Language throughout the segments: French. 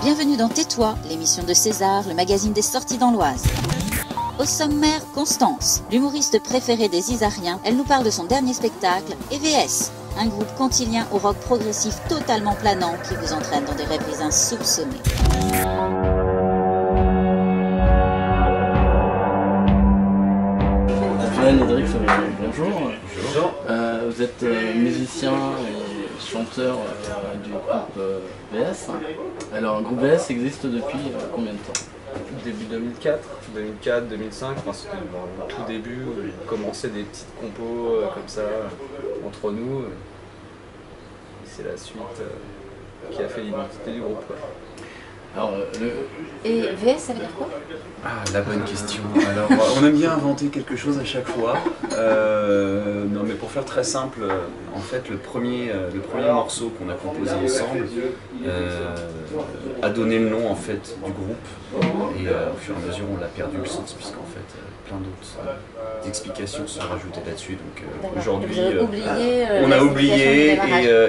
Bienvenue dans Tais-toi, l'émission de César, le magazine des sorties dans l'Oise. Au sommaire, Constance, l'humoriste préférée des Isariens. Elle nous parle de son dernier spectacle, et VS, un groupe cantilien au rock progressif totalement planant qui vous entraîne dans des rêveries insoupçonnées. Joël Hédric, bonjour. Bonjour. Vous êtes musicien et chanteur du groupe VS. Alors, le groupe VS existe depuis combien de temps? Début 2004, 2005, parce que au tout début, on commençait des petites compos comme ça, entre nous. C'est la suite qui a fait l'identité du groupe. Alors, Et VS, ça veut dire quoi? Ah, la bonne question. Alors, on aime bien inventer quelque chose à chaque fois. Non, mais pour faire très simple, en fait, le premier morceau qu'on a composé ensemble a donné le nom en fait du groupe. Et au fur et à mesure, on l'a perdu le sens, puisqu'en fait, plein d'autres explications sont rajoutées là-dessus. Donc aujourd'hui, on a oublié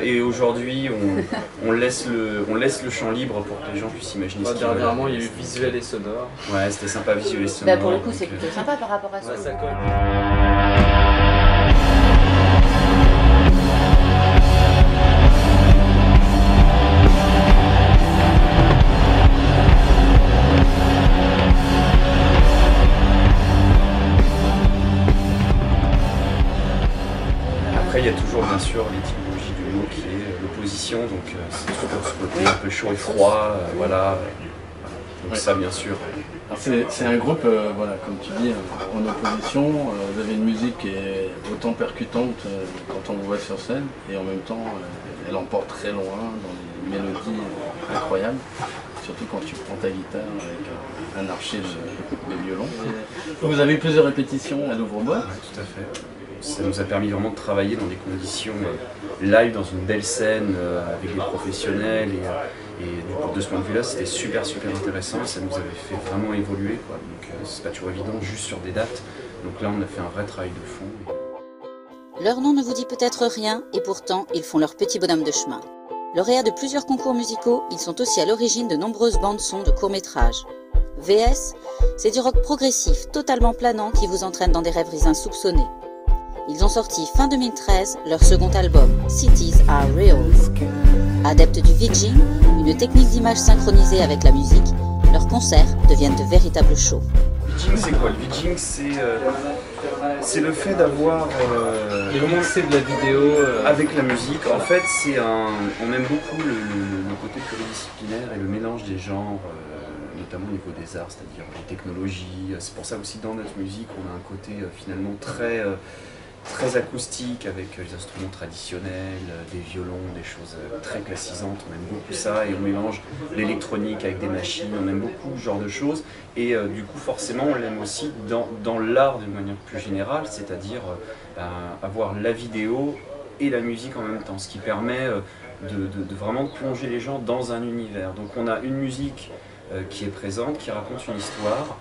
et aujourd'hui, on laisse le champ libre pour que les gens puissent imaginer ce qu'ils veulent. Dernièrement, il y a eu visuel et sonore. Ouais, c'était sympa visuel et sonore. Bah pour le coup, c'est plutôt sympa par rapport à ça. Ça colle. Après, il y a toujours bien sûr l'étymologie du mot qui est l'opposition, donc c'est toujours ce côté un peu chaud et froid, voilà. Donc ça, bien sûr. c'est un groupe, voilà, comme tu dis, en opposition. Vous avez une musique qui est autant percutante quand on vous voit sur scène, et en même temps, elle emporte très loin dans des mélodies incroyables. Surtout quand tu prends ta guitare avec un archer de violon. Vous avez eu plusieurs répétitions à l'ouvre-boîte. Ouais, tout à fait. Ça nous a permis vraiment de travailler dans des conditions live, dans une belle scène, avec des professionnels. Et du coup, de ce point de vue-là, c'était super intéressant. Ça nous avait fait vraiment évoluer, quoi. Donc c'est pas toujours évident juste sur des dates. Donc là, on a fait un vrai travail de fond. Leur nom ne vous dit peut-être rien, et pourtant, ils font leur petit bonhomme de chemin. Lauréats de plusieurs concours musicaux, ils sont aussi à l'origine de nombreuses bandes-sons de courts-métrages. VS, c'est du rock progressif, totalement planant, qui vous entraîne dans des rêveries insoupçonnées. Ils ont sorti fin 2013 leur second album, Cities Are Real. Adeptes du VJing, une technique d'image synchronisée avec la musique, leurs concerts deviennent de véritables shows. VJing, c'est quoi? Le VJing, c'est le fait d'avoir... Comment c'est de la vidéo avec la musique. En fait, on aime beaucoup le côté pluridisciplinaire et le mélange des genres, notamment au niveau des arts, c'est-à-dire les technologies. C'est pour ça aussi dans notre musique, on a un côté finalement très acoustique avec les instruments traditionnels, des violons, des choses très classisantes. On aime beaucoup ça et on mélange l'électronique avec des machines. On aime beaucoup ce genre de choses et du coup forcément on l'aime aussi dans l'art d'une manière plus générale, c'est-à-dire avoir la vidéo et la musique en même temps, ce qui permet de vraiment plonger les gens dans un univers. Donc on a une musique qui est présente, qui raconte une histoire,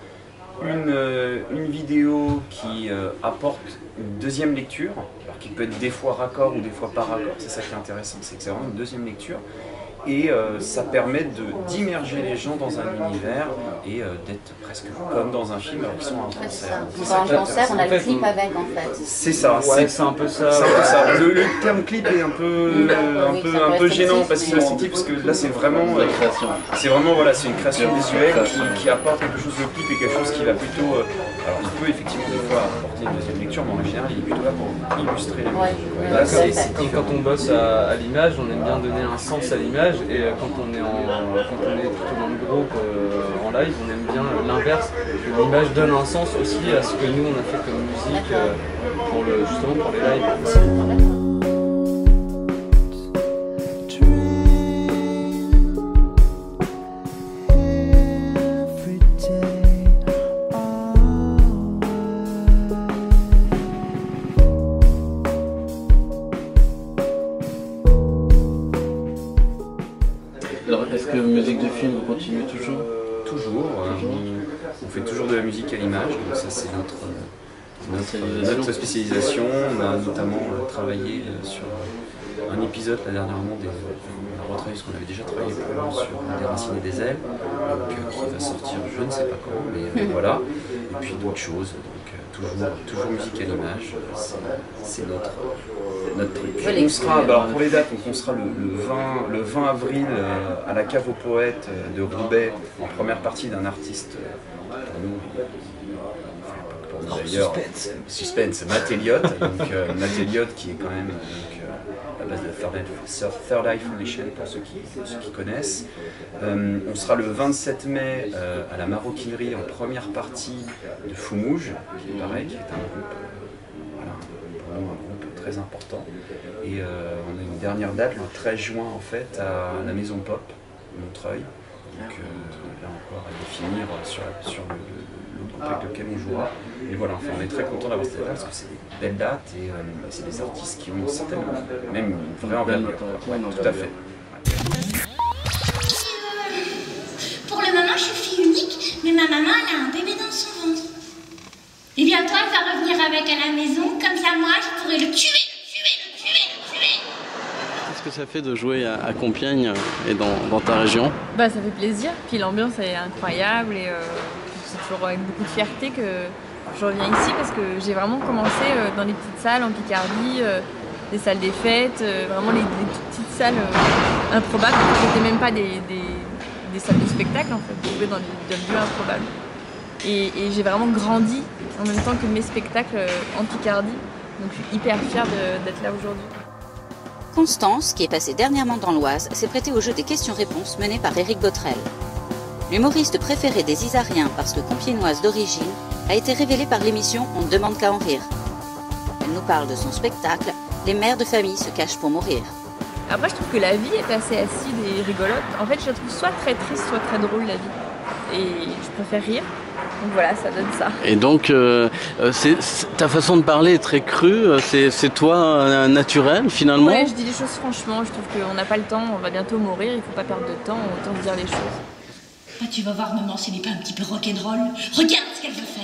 une vidéo qui apporte une deuxième lecture, alors qui peut être des fois raccord ou des fois pas raccord, c'est ça qui est intéressant, c'est que c'est vraiment une deuxième lecture. Et ça permet d'immerger les gens dans un univers et d'être presque comme dans un film alors qu'ils sont à un concert. Dans un concert, on a le clip avec en fait. C'est ça, ouais, c'est un peu ça. Le terme clip est un peu gênant parce que là c'est vraiment la création. C'est vraiment voilà, c'est une création visuelle qui apporte quelque chose de clip et quelque chose qui va plutôt. Alors il peut effectivement des fois apporter une deuxième lecture, mais en général il est plutôt là pour illustrer la musique. Là, c'est comme quand on bosse à l'image, on aime bien donner un sens à l'image. Et quand on est plutôt dans le groupe en live, on aime bien l'inverse. L'image donne un sens aussi à ce que nous on a fait comme musique justement pour les lives. Alors, est-ce que musique de film, vous continuez toujours? toujours. On fait toujours de la musique à l'image, donc ça c'est notre spécialisation. On a notamment travaillé sur un épisode là, dernièrement, on a retravaillé ce qu'on avait déjà travaillé sur Des racines et des ailes, donc, qui va sortir je ne sais pas quand, mais voilà. Et puis d'autres choses, donc toujours musique à l'image, c'est notre truc. On sera, alors pour les dates, donc on sera le 20 avril à la Cave aux Poètes de Roubaix, en première partie d'un artiste pour nous. D'ailleurs, suspense, Matt Elliott, donc Matt Elliott qui est quand même à la base de Third Eye Foundation pour ceux qui connaissent. On sera le 27 mai à la Maroquinerie en première partie de Foumouge, qui paraît, qui est un groupe, pour nous, un groupe très important. Et on a une dernière date le 13 juin en fait à la Maison Pop, Montreuil. Donc là encore à définir sur le groupe avec lequel on jouera. Et voilà, enfin, on est très content d'avoir cette date parce que c'est des belles dates et c'est des artistes qui ont une certaine, même une vraie envergure. Ouais, tout à fait. Pour le moment, je suis fille unique, mais ma maman elle a un bébé dans son ventre. Et bientôt, elle va revenir avec à la maison, comme ça, moi, je pourrais le tuer. Qu'est-ce que ça fait de jouer à Compiègne et dans ta région? Bah, ça fait plaisir, puis l'ambiance est incroyable et c'est toujours avec beaucoup de fierté que je reviens ici parce que j'ai vraiment commencé dans les petites salles en Picardie, des salles des fêtes, vraiment les toutes petites salles improbables. C'était même pas des salles de spectacle en fait, j'ai joué dans des lieux improbables. Et j'ai vraiment grandi en même temps que mes spectacles en Picardie, donc je suis hyper fière d'être là aujourd'hui. Constance, qui est passée dernièrement dans l'Oise, s'est prêtée au jeu des questions-réponses mené par Éric Botrel. L'humoriste préféré des Isariens parce que compiègnoise d'origine a été révélé par l'émission On ne demande qu'à en rire. Elle nous parle de son spectacle « Les mères de famille se cachent pour mourir ». Après, je trouve que la vie est assez acide et rigolote. En fait, je la trouve soit très triste, soit très drôle, la vie. Et je préfère rire. Donc voilà, ça donne ça. Et donc, ta façon de parler est très crue, c'est toi naturel finalement? Ouais, je dis les choses franchement, je trouve qu'on n'a pas le temps, on va bientôt mourir, il ne faut pas perdre de temps, autant se dire les choses. Bah, tu vas voir, maman, ce n'est pas un petit peu rock'n'roll. Regarde ce qu'elle va faire.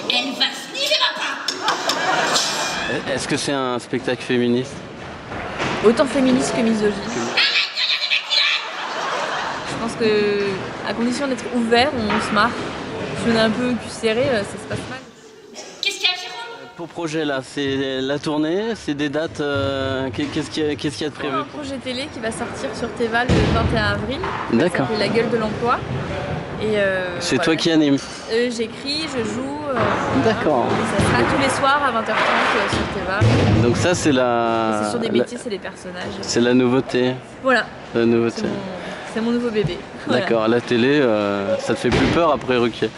Elle va sniffer ma part. Est-ce que c'est un spectacle féministe? Autant féministe que misogyne. Je pense que, à condition d'être ouvert, on se marre. Si on est un peu cul serré, ça se passe mal. Qu'est-ce qu'il y a, Jérôme? Pour projet là, c'est la tournée, c'est des dates, qu'est-ce qu'il y a de prévu? Un projet télé qui va sortir sur Teva le 21 avril. D'accord. Ça s'appelle La gueule de l'emploi. C'est voilà. toi qui anime? J'écris, je joue. D'accord. Ça sera tous les soirs à 20h30 sur Teva. Donc ça c'est la... C'est sur des métiers, c'est des personnages. C'est la nouveauté. Voilà. La nouveauté. C'est mon nouveau bébé. D'accord, à la télé, ça te fait plus peur après Ruquier?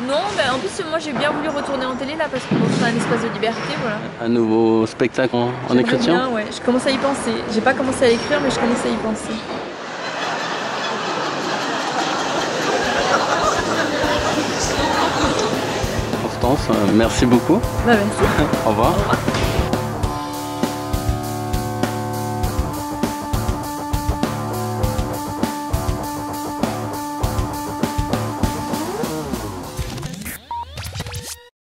Non, en plus moi j'ai bien voulu retourner en télé là parce que c'est un espace de liberté, voilà. Un nouveau spectacle en écriture? Bien, ouais. Je commence à y penser. J'ai pas commencé à l'écrire mais je commence à y penser. Constance, merci beaucoup. Bah merci. Au revoir.